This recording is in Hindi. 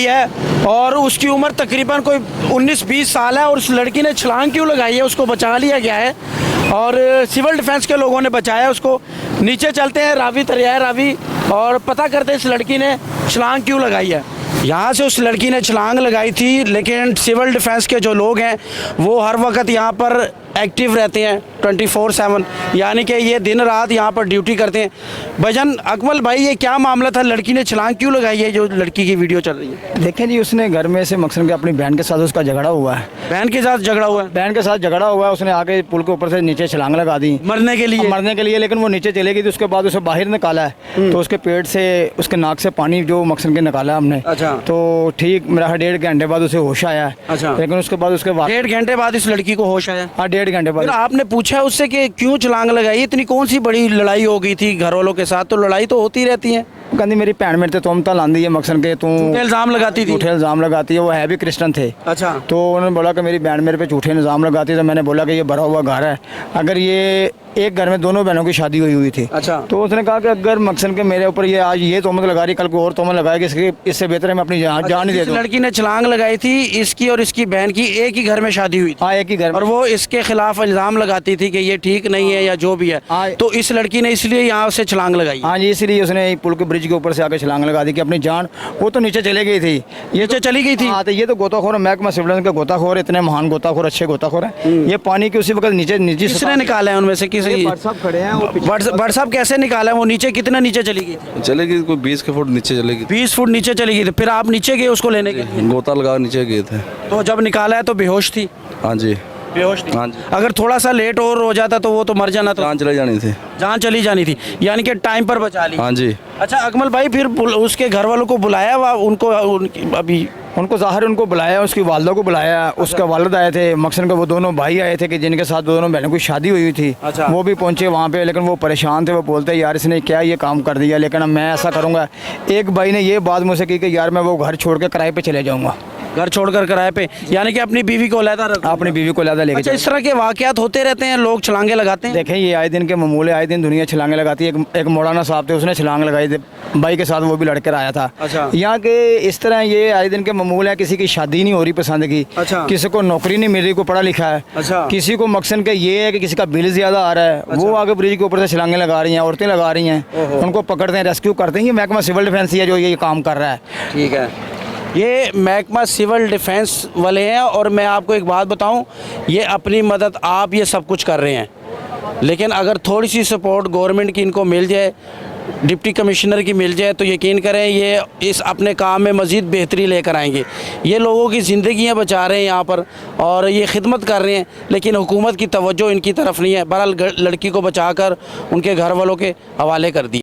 है और उसकी उम्र तकरीबन कोई 19-20 साल है और उस लड़की ने छलांग क्यों लगाई है, उसको बचा लिया गया है और सिविल डिफेंस के लोगों ने बचाया उसको। नीचे चलते हैं रावी दरियाए रावी और पता करते हैं इस लड़की ने छलांग क्यों लगाई है। यहाँ से उस लड़की ने छलांग लगाई थी, लेकिन सिविल डिफेंस के जो लोग हैं वो हर वक्त यहाँ पर एक्टिव रहते हैं 24/7, यानी कि ये दिन रात यहाँ पर ड्यूटी करते हैं। भजन अकमल भाई, ये क्या मामला था, लड़की ने छलांग क्यों लगाई है जो लड़की की वीडियो चल रही है? देखें जी, उसने घर में से मकसद के अपनी बहन के साथ उसका झगड़ा हुआ है। बहन के साथ झगड़ा हुआ है? बहन के साथ झगड़ा हुआ है, उसने आके पुल के ऊपर से नीचे छलांग लगा दी मरने के लिए। लेकिन वो नीचे चले गई थी। उसके बाद उसे बाहर निकाला है तो उसके पेट से, उसके नाक से पानी जो मकसद के निकाला हमने। अच्छा। तो ठीक मेरा 1.5 घंटे बाद उसे होश आया है। अच्छा। लेकिन उसके बाद 1.5 घंटे बाद इस लड़की को होश आया? हाँ, 1.5 घंटे बाद। आपने पूछा उससे कि क्यों छलांग लगाई, इतनी कौन सी बड़ी लड़ाई हो गई थी घर वालों के साथ? तो लड़ाई तो होती रहती है। कहती मेरी भैन मेरे ते तुम लांदी है मकसद के, तू इल्जाम लगाती थी। झूठे इल्जाम लगाती है। वो है भी क्रिश्चियन थे। अच्छा। तो उन्होंने बोला कि मेरी बहन मेरे पे झूठे इल्जाम लगाती है। तो मैंने बोला कि ये भरा हुआ घर है, अगर ये एक घर में दोनों बहनों की शादी हुई थी। अच्छा। तो उसने कहा कि अगर मकसद के मेरे ऊपर ये आज ये तोहमत लगा रही, कल को और तोहमत लगाएगी, इससे बेहतर है मैं अपनी जान ही दे दूं। लड़की ने छलांग लगाई थी, इसकी और इसकी बहन की एक ही घर में शादी हुई थी। हाँ, एक ही घर में। और वो इसके खिलाफ इल्जाम लगाती थी कि ये ठीक नहीं है या जो भी है। तो इस लड़की ने इसलिए यहाँ से छलांग लगाई। हाँ जी, इसलिए उसने पुल के ब्रिज के ऊपर से आकर छलांग लगा दी कि अपनी जान। वो तो नीचे चले गई थी, ये तो चली गई थी। हाँ, तो ये तो गोताखोर महकमा सिविल के गोताखोर, इतने महान गोताखोर, अच्छे गोताखोर है। ये पानी के उसी वक्त नीचे किसने निकाला है उनमें से? किसी खड़े हैं बट साहब कैसे निकाला है? वो नीचे कितना नीचे चली गई? चलेगी कोई 20 फुट नीचे चलेगी। 20 फुट नीचे चली गई थी। फिर आप नीचे गए उसको लेने के लिए? गोता लगा नीचे गए थे। तो जब निकाला है तो बेहोश थी? हाँ जी, बेहोश थी। हाँ जी। अगर थोड़ा सा लेट और हो जाता तो वो तो मर जाना था। जान चले जानी थी। जान चली जानी थी, यानी कि टाइम पर बचा ली। हाँ जी। अच्छा अकमल भाई, फिर उसके घर वालों को बुलाया उनको? अभी उनको ज़ाहिर उनको बुलाया, उसकी वालदा को बुलाया, उसका वालिद आए थे मकसद के, वो दोनों भाई आए थे कि जिनके साथ दोनों बहनों की शादी हुई थी। अच्छा। वो भी पहुंचे वहाँ पे, लेकिन वो परेशान थे। वो बोलते यार इसने क्या ये काम कर दिया, लेकिन अब मैं ऐसा करूँगा। एक भाई ने ये बात मुझसे की कि यार मैं वो घर छोड़ के किराए पे चले जाऊँगा। घर छोड़कर किराए पे, यानी कि अपनी बीवी को अलहदा रखा? अपनी बीवी को अलहदा लेके। अच्छा, इस तरह के वाकयात होते रहते हैं, लोग छलांगे लगाते हैं? देखें, ये आए दिन के मामूल है, आए दिन दुनिया छलांगे लगाती है। एक मौलाना साहब थे, उसने छलांग लगाई थी भाई के साथ, वो भी लड़कर आया था। अच्छा। यहाँ के इस तरह ये आए दिन के मामूल है। किसी की शादी नहीं हो रही पसंद की। अच्छा। किसी को नौकरी नहीं मिल रही, को पढ़ा लिखा है। अच्छा। किसी को मकसद के ये है कि किसी का बिल ज़्यादा आ रहा है। अच्छा। वो आगे ब्रिज के ऊपर से छलांगे लगा रही हैं, औरतें लगा रही हैं, उनको पकड़ते हैं, रेस्क्यू करते हैं। ये महकमा सिविल डिफेंस ही है जो ये काम कर रहा है। ठीक है, ये महकमा सिविल डिफेंस वाले हैं। और मैं आपको एक बात बताऊं, ये अपनी मदद आप ये सब कुछ कर रहे हैं, लेकिन अगर थोड़ी सी सपोर्ट गवर्नमेंट की इनको मिल जाए, डिप्टी कमिश्नर की मिल जाए, तो यकीन करें ये इस अपने काम में मज़ीद बेहतरी लेकर आएंगे। ये लोगों की ज़िंदगियां बचा रहे हैं यहाँ पर और ये खिदमत कर रहे हैं, लेकिन हुकूमत की तवज्जो इनकी तरफ नहीं है। बहरहाल लड़की को बचाकर उनके घर वालों के हवाले कर दी।